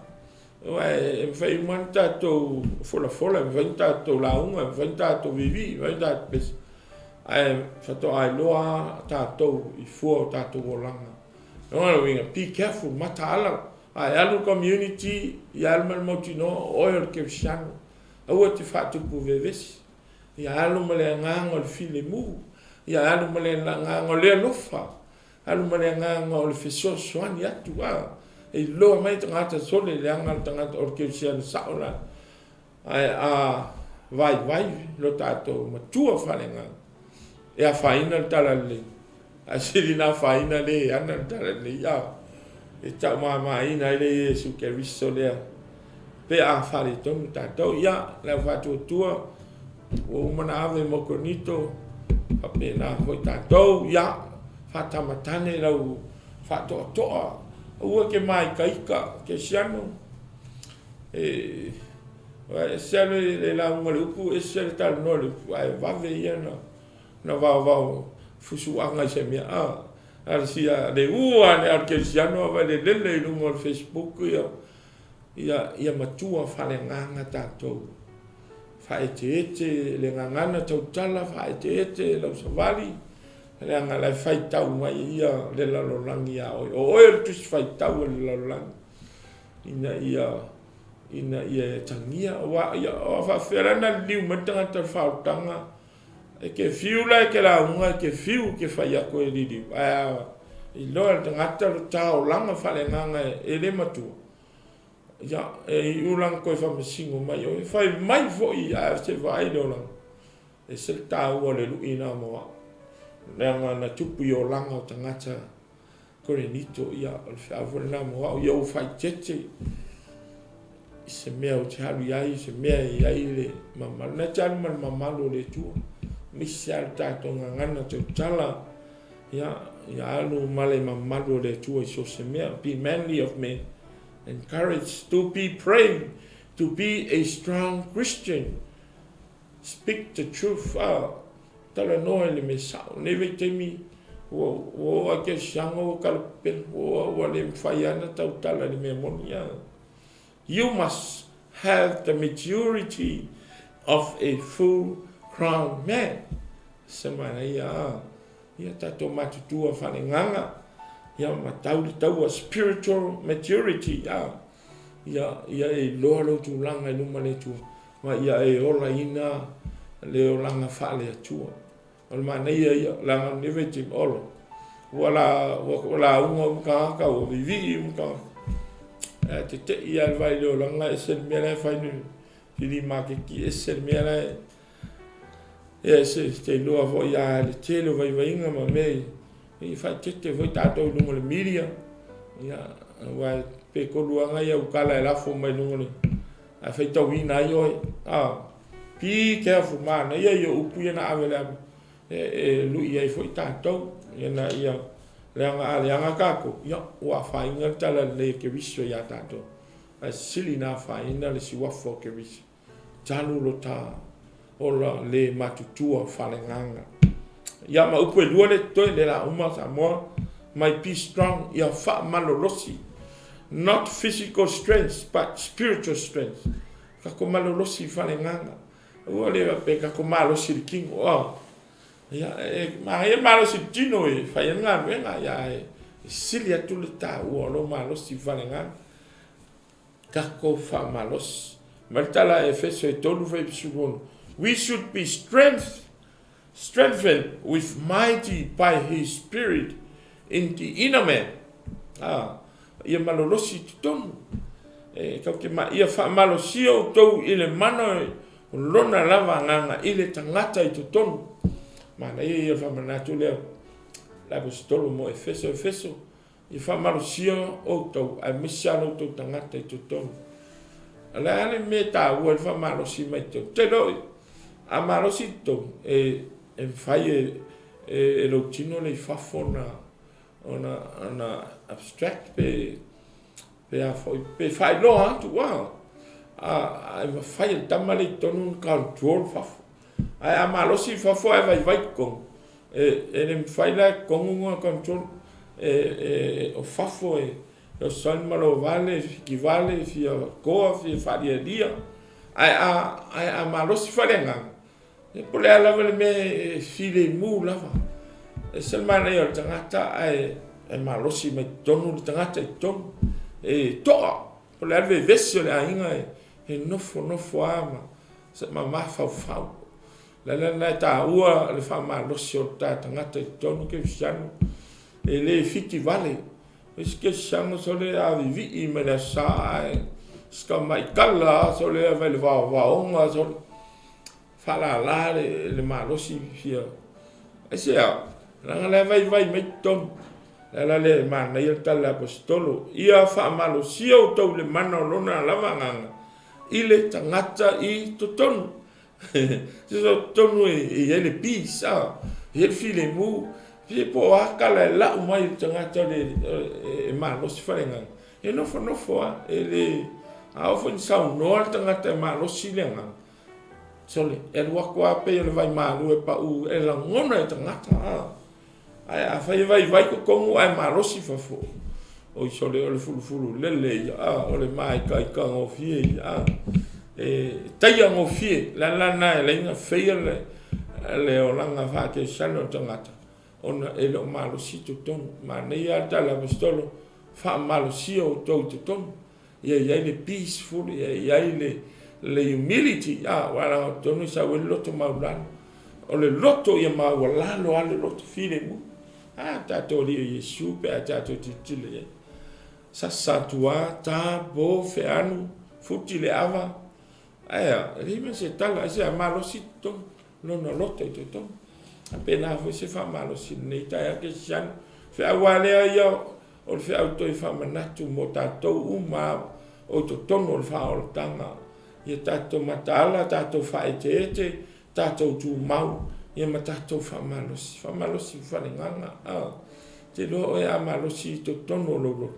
e fai man tatou fola e fai tatou launga e fai tatou vivi e fai tatou pes ai fato ai loa tatou i fua tatou olanga no winga be careful matala ai alu community ia almal motino oil ke siano au te fatu pu veves ia alu male ngangol file mu ia alu male ngangol le lofa alu male ngangol fiso swani atu e lo mai tangata sole le angal tangata orkesian saula ai vai lo tato matua falenga e a faina tala le a sirina faina le ana tala le ya e ta mama ina le su ke viso le pe a fare tom tato ya la Fatu Tuu o mana ave mo Korinito apena foi tato ya fatamatane lau fato toa ua ke mai kaika ke siano e sele le la ngolupu e sele tal no le va veia na va fusu anga se mia arsia de ua ne ke siano va le no Facebook ia matua fale nganga tato fa ete le nganga tau tala fa ete lo savali le anga la fai tau mai ia le la lolangi ia o e tu fai tau le la lolangi ina ia tangia wa ia o fa ferana liu matanga ta fautanga e ke fiu la ke la unga ke fiu ke fai a ko di i lo tanga ta tau langa fa le nganga e le matu ya e ulang ko fa mesingo mai o fai mai fo ia se vai do lang e se tau le lu ina mo na tupu i o langa o tangata Korinito ia o le whiawhana mo au iau whai tete i se mea o te haru iai, se mea i ai le mamalu. Na te anu man mamalu le tua. Misi al tātou ngangana te tala ia alu male mamalu le tua i so se mea. Be manly of men, encouraged to be praying, to be a strong Christian. Speak the truth. Tala noa le me sao. Neve temi o ake siango o kalapel o le mwhaiana tau tala le me monia. You must have the maturity of a full-grown man. Semana ia tato matutua whanenganga. Ia matau le tau a spiritual maturity. Ia e loa lo tu langa luma le tua. Ma ia e ola ina le o langa whale atua. Ola mana ia langa neve tim olo. Wala unga umkaka o vivi umkaka. Te te ia vai le o langa e sen mea lai whainu. Tini make ki e sen mea lai. E se te loa vo ia le telo vai inga ma mei. I whai te voi tātou lunga le miria. Ia wai pe koluanga ia ukala e lafo mai lunga le. A whai tau ina ai oi. Be careful man. Ia ia upu ia na awele ame. Lui ia i foi tātou. Ia na ia leanga kako. Ia ua whainga tala le ke viso ia tātou. A sili nā whainga le si wafo ke viso. Talu lo tā. Ola le matutua whalenganga. Ia ma upu e lua le toi le la uma sa moa. Might be strong. Ia FAAMALOSI. Not physical strength, but spiritual strength. Kako malolosi whalenganga. Ua le pe kako malosi le kingo. Ia malosi tino e whainga wenga. Ia sili atu le tā ua lo malosi whalenganga. Kako FAAMALOSI. Maltala efeso e tolu whai pisugonu. We should be strengthened with mighty by His Spirit in the inner man. Ia malolosi titonu. Kauke ma ia FAAMALOSI o tau ile mano o lona lava nganga ile tangata i titonu. Mana ia whamanatu leo. Labo stolo mo efeso. Ia FAAMALOSI o tau a misiano tau tangata i titonu. Ala ale me ta ua FAAMALOSI mai tau. Te loi. A malosi to e fai e lo tino le fafo na abstract pe fai lo tu wa a fai tamale tonu control fafo a malosi fafo e vai con e le fai la con un control o fafo o son malo vale ki vale fia koa fia FAALEAGA ai a malosi falenga e pole ala vele me file mu lava e selmana yo tangata ai malosi me tonu tangata tonu e toa pole ala vesi le ainga e nofo ama se mama fau la TAUA le FAAMALOSI o tangata tonu ke fiano e le fiti vale que chama só le a vivi e me la sai ska mai kala só le vai va onga só fala lá le malosi fia esse la vai me tom la le mana il tala apostolo ia FAAMALOSI o to le mana lona lavanga ile tangata I toton so tonu e ele pisa ele file mu Pi po akala la mai tangata le malosi falenga. E nofo ele a ofon sa no tangata malosi lenga. Sole el wakwa pe ele vai malu e pa u e la ngona tangata. Ai a vai ko kongu ai malosi fafo. O sole o le fulu LELEI o le mai kai ka o fie e taia o fie la na le nga feia le o langa fa ke sano tangata. Ona ele o malosi ton ma nei alta la apostolo FAAMALOSI o ton ia le peaceful ia le humility wala tonu sa wel loto maulan o le loto ia mawala lo ale loto file mu tato li Yesu pe tato titile sa satua ta bo fe anu futi le ava rime se tala se malosi ton no loto ton Apena foi se FAAMALOSI nei tai ke sian fe awale ia o fe auto I famanatu mo tatou uma o to tono o fa tanga ia tatou matala tatou faetete tatou tu mau ia matatou FAAMALOSI falenganga te lo e amalosi to tono lo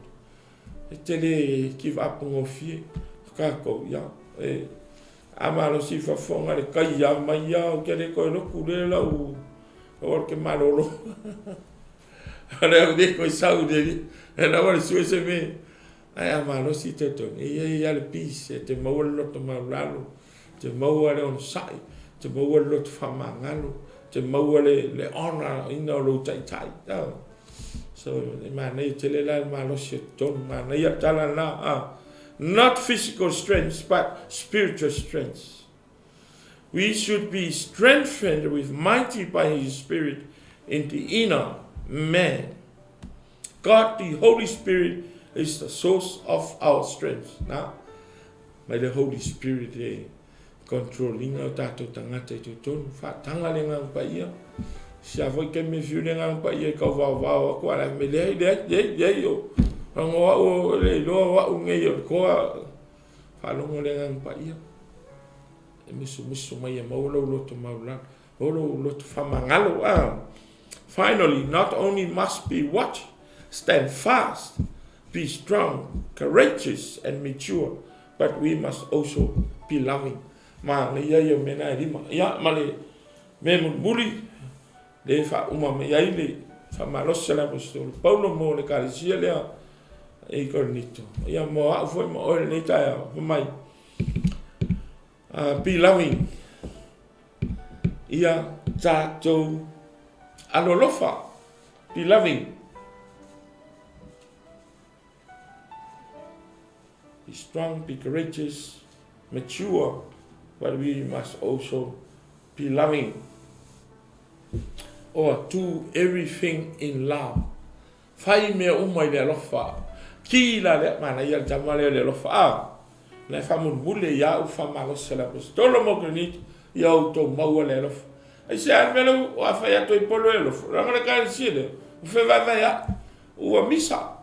te le give up ngo fie ka ko ia amalosi fa fonga le kai ia mai ia o ke le ko lo kule la o que malolo ahora dijo saudi era ahora suese me ai amalosi te to e ia le pise te mo lo to malalo te mo le on sai te mo lo to famangalo te mo le ona ina lo tai so mane te le la malosi to mane ia tala na not physical strength but spiritual strength. We should be strengthened with mighty by His Spirit in the inner man. God, the Holy Spirit, is the source of our strength. Now, by the Holy Spirit, controlling our tato tangata to ton, fat tangaling pa ia. Siya foi ke me fiuling ang pa ia ka wa ko ala me le yo. Ang o le lo wa ungeyo ko falong le ang pa ia. Misu mai maulo loto maula loto famangalo finally not only must be watch stand fast be strong courageous and mature but we must also be loving ma le ia mena rima ia male me muli le fa uma me ia le FAAMALOSI la apostolo Paulo mo le kalisia le e Korinito ia mo a foi mo o le ta mai be loving ia tatou alolofa be loving be strong be courageous mature but we must also be loving or do everything in love fai me umai le lofa ki la le mana ia jamale le lofa la famun bule ya u FAAMALOSI la apostolo mo Korinito ya u to mau le lofa ai se almelo o fa ya to I polo le lofa la ngana ka sile u fe va ya u a misa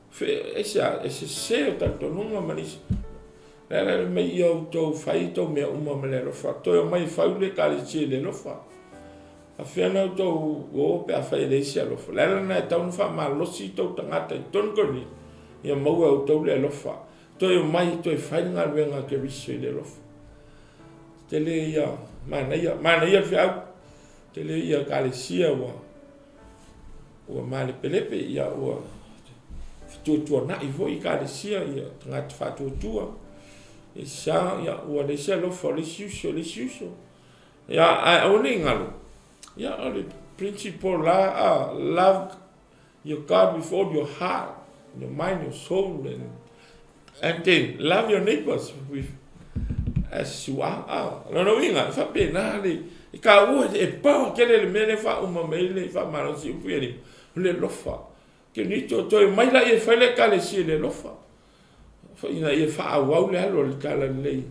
fe ese se o tanto nunga manis la me ya u to fai to me uma me le lofa to mai faule ka sile lofa a fiana to o pe a fa le sia lofa la na ta un FAAMALOSI to tangata ton Korinito ya mau u to le lofa toi mai toi fainga wenga ke riso le lof tele ia mana ia fiau tele ia kalesia wa male pelepe ia tua na i vo i ka le sia ia ngat Fatu Tuu e sa ia ua le sia lo fo le siuso ia a o le ngalo ia o le principle la love your God with all your heart, your mind, your soul, and then love your neighbors with as you are. No inga fa pena le ka u e pa ke le mele fa uma mele fa malosi u pui le lofa Korinito to mai la e fa le ka le si le lofa fa ina e fa au le lo le ka le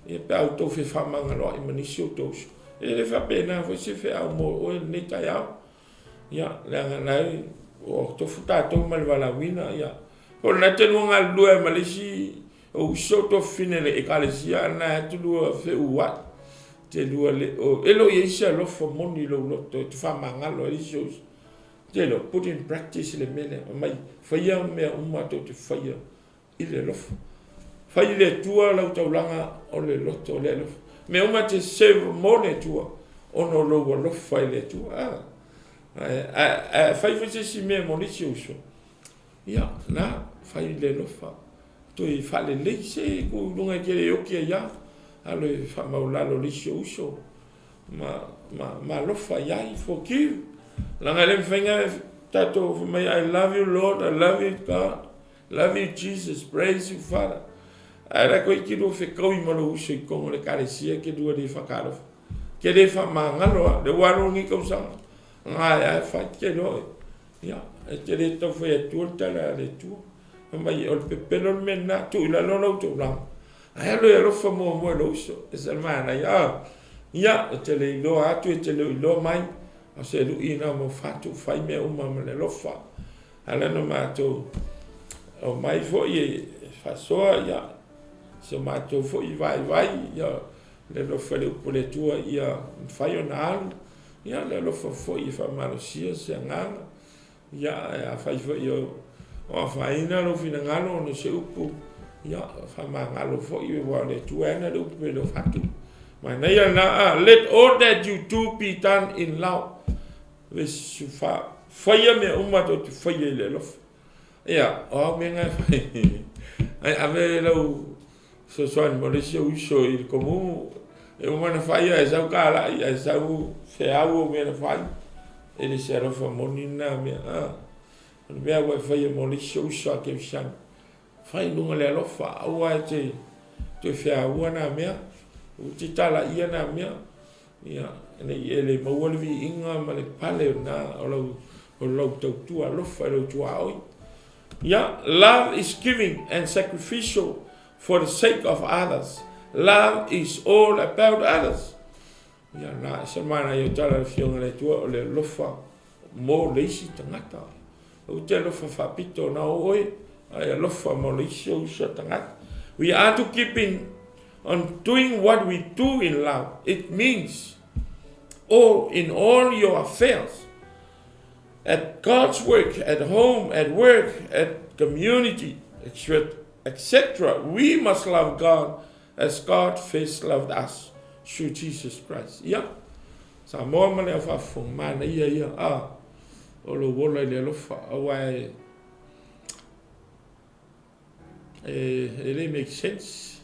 e pa auto fe fa manga lo i manisio to e le fa pena fa se fe au mo o ne ta ya la o to futa to mal vala wina ya o na te nga lua malisi o so to finele e kalesia na tu lua fe uwa te lua le o elo yesa lo fo moni lo to fa manga lo iso te lo put in practice le mele mai fa ya me uma to te fa ya ile lo fa ile tua la taulanga o le lo to le lo me uma te save mone tua ono lo fa ile tua fai fai si me monisi uso ia na fai le lofa to i fa le le se ku lunga ke le okia ya alo fa maula lo lisi uso ma lofa ya I forgive langa le fenga tato for me I love you Lord I love you God love you Jesus praise you Father ara ko ki do fe ko I malo uso I ko le karesia ke do de fa karo ke de fa mangalo de waro ni ko sa ngai fa ke lo ya e te le to fe tu ta la le tu mai o pe pelo mena tu la lo tu la ai lo fa mo lo so e sa mana ya te le lo a tu te le lo mai a se lu ina mo fatu fai me uma me lo fa ala no ma to o mai fo ye fa so ya se ma to fo I vai ya le lo fa le po le tu ya fai ona ia le lo fo I FAAMALOSI se nganga ia fai fo io o faina lo fina ngalo no se upu ia fa mangalo fo I wa le tuana lo pe lo fatu mana ia na let all that you do be done in love wis fa fai me uma to fai le lo ia o me nga ai ave lo so mo le se uso il comune e uma na fai e sa kala e sa fe au me na fai e le se fa monina me me wa fai mo le show sha ke shan fai lunga le lo fa wa te fe au na me u ti tala ia na me ia ne ele mo wol vi inga ma le pale na o lo tu lo fa lo tu ai yeah, love is giving and sacrificial for the sake of others. Love is all about others. Ya na semana yo tala fiona le tua le lofa mo leisi tangata. O te lofa fa pito na oi ai lofa mo leisi o sa tangata. We are to keep on doing what we do in love. It means in all your affairs. At God's work, at home, at work, at community, etc. We must love God as God first loved us through Jesus Christ. Yeah. Sa mo ma le fa fo ma na ia o lo wola le lo fa awai it makes sense.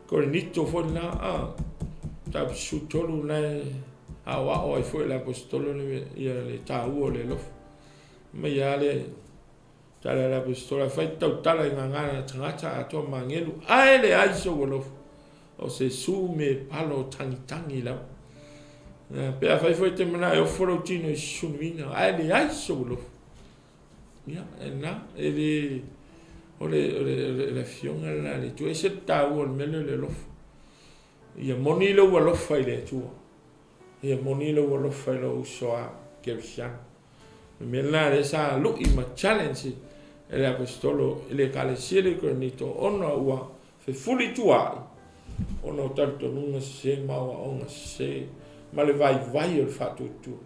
Korinito fo na tab sutolu na awa o foi l'apostolo ia le TAUA le lo ma ia le tala l'apostolo fai tau tala nganga tangata ato mangelu ai le ai so lo o se su me palo tangi la pe a fai foi te mana o foro tino sunwina ai le ai so lo ia na ele le fiona la le tu ese TAUA me le lo ia moni lo lo fai le tu ia monilo wo lo felo soa kersian me la esa lu I ma challenge ele apostolo ele kalesiere Korinito ono wa fe fuli tua ono tanto nunga se mawa onga se male vai o Fatu Tuu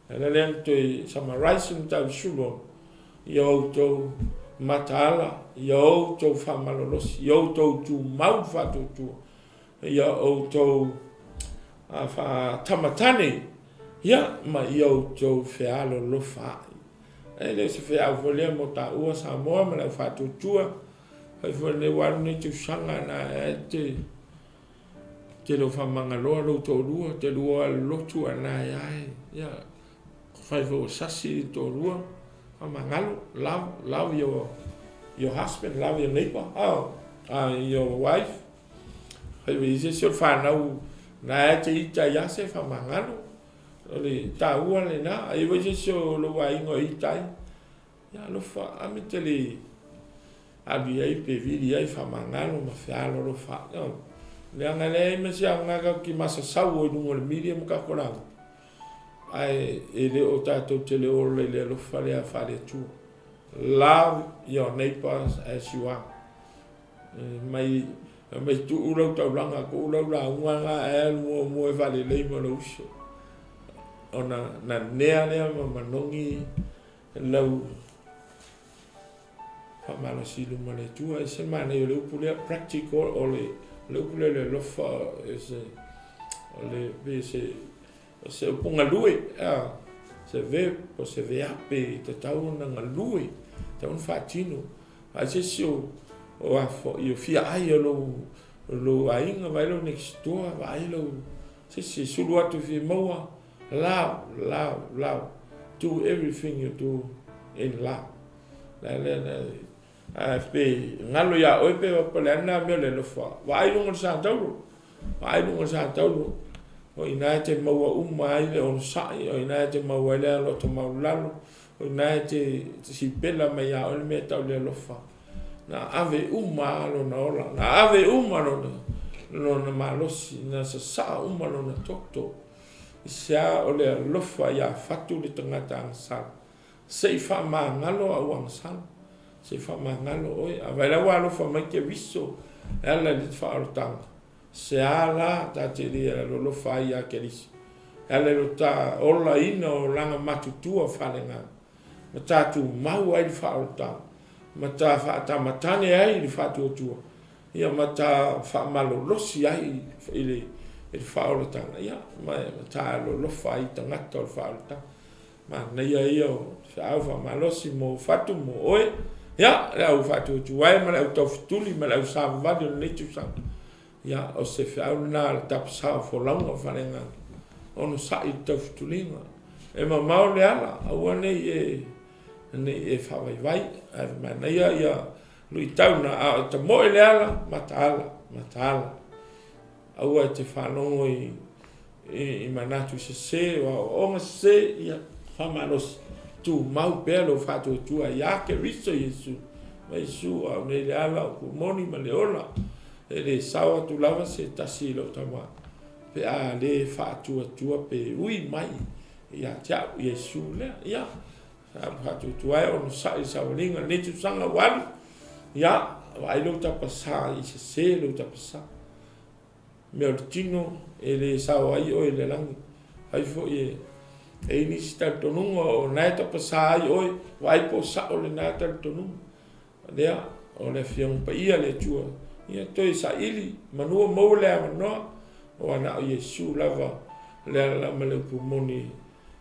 ele lento summarizing ta sulo yo to matala yo to FAAMALOSI yo to mau Fatu Tuu yo to fa tamatani ya ma yo to fealo lo fa e le se fe au volea mo TAUA Samoa ma le Fatu Tuu ai fo le walu ni tu sanga na te lo whamangaloa lo tō rua, te rua lotu ana ia whai fo sasi tō rua, whamangalo, love your husband, love your neighbor, your wife, whai wise sio whanau na te ita iase whamangalo, le TAUA le na, ai wise sio lo waingo itai, ia lo wha ame te le abi ai pe vidi ai whamangalo ma whialo lo wha, le anga le me sia ngaga ki masa sau o dungo le medium ka kora ai ele o tato te le o le lo fale a fale tu love your neighbors as you are mai tu ulo ta langa ko ulo la nga e mo e vale le mo lo uso ona na nea ma manongi lau FAAMALOSI lu mo le tu ai se mane le upule practical o le upule le lofa le be se ponga lui se ve po se ve ape te tau na lui te un fatino a se sio o a fo io fia ai lo ainga vai lo next door vai lo se sulu atu fi moa love do everything you do in love pe ngalo ya o pe polena me le lofa vai lungo sa tau o ina te maua mai le on sai o ina te maua le lo to maulalo o ina te si bella me ya o me tau le lofa na ave lo na ola na ave lo na malosi na sa lo na tokto sia o le lofa ya fatu le tangata sa sei fa ma ngalo a wang san se fa mangalo oi avela walo fa mai ke viso ela li fa ortang se ala ta te ri lo fa ia ke ris ela lo ta ola ino langa matutua fa lenga mata tu mau ai fa ortang mata fa ta matane ai li fa tu ia mata fa malolosi ai ile fa ortang ia mata lo fa i tanga to fa ortang ma nei io fa FAAMALOSI mo fatu mo oi ya la Fatu Tuu ai ma la tofutuli ma la sa vadi le tu sa ya o se fa una TAPASＡ FOLAUGA falenga ono sa i tofutulinga e ma le ala awane e fa vai ma na ya lui tauna a te mo le ala matala au te fa no i manatu se o ma se ya FAAMALOSI tu mau pelo Fatu Tuu ya ke riso Yesu mai su au nei le ala ku moni ma le ola e le sawa tu lava se tasi lo tama pe a le Fatu Tuu pe ui mai ya cha Yesu le ya Fatu Tuu ai on sai sawalinga ne tu sanga wan ya vai lo TAPASΑ i se lo TAPASΑ me ortino e le sawa ai o le lang ai fo e ni sta tonunga o na TAPASΑ ai oi vai po sa o le na tonunga lea o le fiong pa ia le tua ia toi sa ili manua mo le no o ana o Yesu lava le la mele pumoni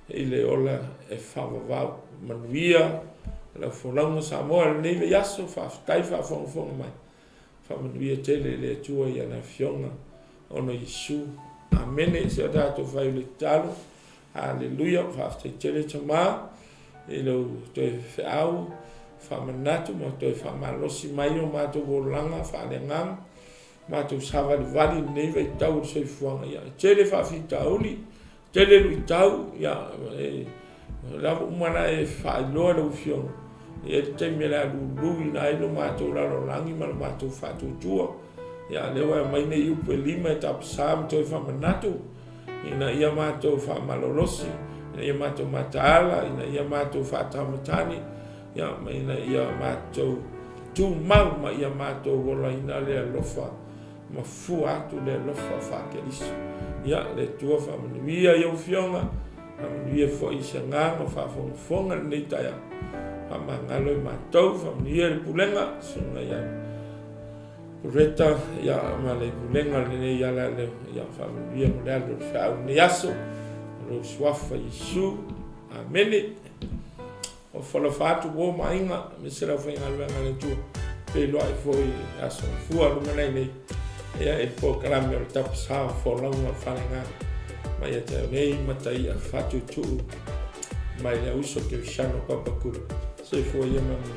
ile ola e fava manuia la FOLAUGA Samoa le neve yaso fa tai fa fong mai fa manuia tele le tua ia na fionga ono Yesu amen se dato vai le talo Haleluia, fa tele tama ilo te au fa manatu mo te FAAMALOSI mai o mato volanga fa le ngam mato sava vali neve tau se fuanga ya tele fa fitauli tele lu tau ya la umana e fa lo lo fion e te mela lu ina ilo mato la lo langi mal mato Fatu Tuu ya le wa mai nei upe lima TAPASΑ to fa manatu ina ia mato FAAMALOSI ina ia mato matala ina ia mato fatamatani ya ina ia mato tu mau ma ia mato wola ina le lofa ma fu atu le lofa fa kelis ya le tua fa mia ia fionga mia fo isanga ma fa fonga nei taia fa mangalo mato fa mia le pulenga sunga ya reta ya ma le pulenga le ya la le ya fa mia mo le fa uniaso lo swafa Yesu amen o whala Fatu Tuu mainga me se rau whainga luenga le tua pe loa I foi aso fua lunga nei ia e programe o TAPASÀ FOLAUGA wharenga mai e te nei matai a Fatu Tuu mai le uso ke shano papakuru se foi ia mamu